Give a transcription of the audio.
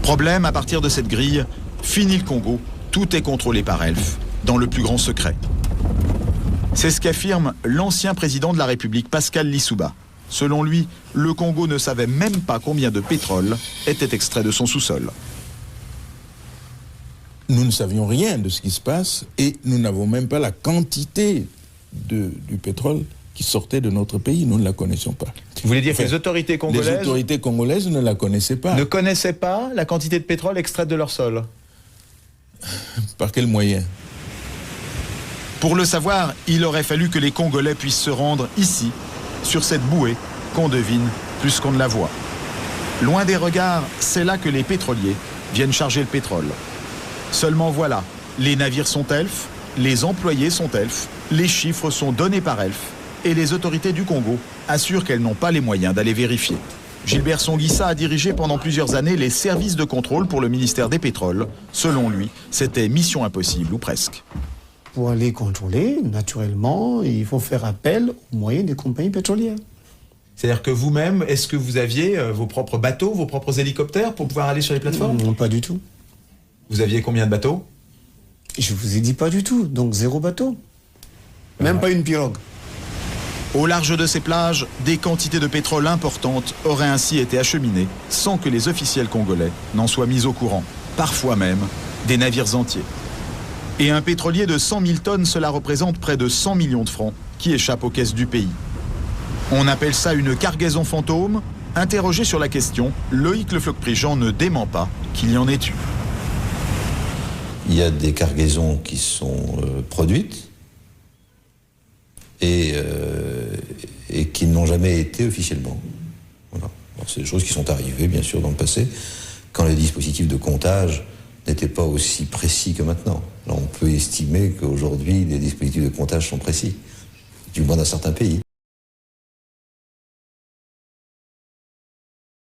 Problème, à partir de cette grille, fini le Congo, tout est contrôlé par Elf, dans le plus grand secret. C'est ce qu'affirme l'ancien président de la République, Pascal Lissouba. Selon lui, le Congo ne savait même pas combien de pétrole était extrait de son sous-sol. Nous ne savions rien de ce qui se passe et nous n'avons même pas la quantité du pétrole qui sortait de notre pays. Nous ne la connaissions pas. Vous voulez dire que les autorités congolaises ne la connaissaient pas. Ne connaissaient pas la quantité de pétrole extraite de leur sol? Par quel moyen? Pour le savoir, il aurait fallu que les Congolais puissent se rendre ici, sur cette bouée qu'on devine plus qu'on ne la voit. Loin des regards, c'est là que les pétroliers viennent charger le pétrole. Seulement voilà, les navires sont elfes, les employés sont elfes, les chiffres sont donnés par elfes et les autorités du Congo assurent qu'elles n'ont pas les moyens d'aller vérifier. Gilbert Songuissa a dirigé pendant plusieurs années les services de contrôle pour le ministère des Pétroles. Selon lui, c'était mission impossible ou presque. Pour aller contrôler, naturellement, il faut faire appel aux moyens des compagnies pétrolières. C'est-à-dire que vous-même, est-ce que vous aviez vos propres bateaux, vos propres hélicoptères pour pouvoir aller sur les plateformes? Non, pas du tout. Vous aviez combien de bateaux? Je vous ai dit pas du tout, donc 0 bateau. Même pas une pirogue. Au large de ces plages, des quantités de pétrole importantes auraient ainsi été acheminées sans que les officiels congolais n'en soient mis au courant. Parfois même, des navires entiers. Et un pétrolier de 100 000 tonnes, cela représente près de 100 millions de francs qui échappent aux caisses du pays. On appelle ça une cargaison fantôme. Interrogé sur la question, Loïc Le Floch-Prigent ne dément pas qu'il y en ait eu. Il y a des cargaisons qui sont produites et qui n'ont jamais été officiellement. Voilà. C'est des choses qui sont arrivées, bien sûr, dans le passé, quand les dispositifs de comptage n'étaient pas aussi précis que maintenant. Alors, on peut estimer qu'aujourd'hui, les dispositifs de comptage sont précis, du moins dans certains pays.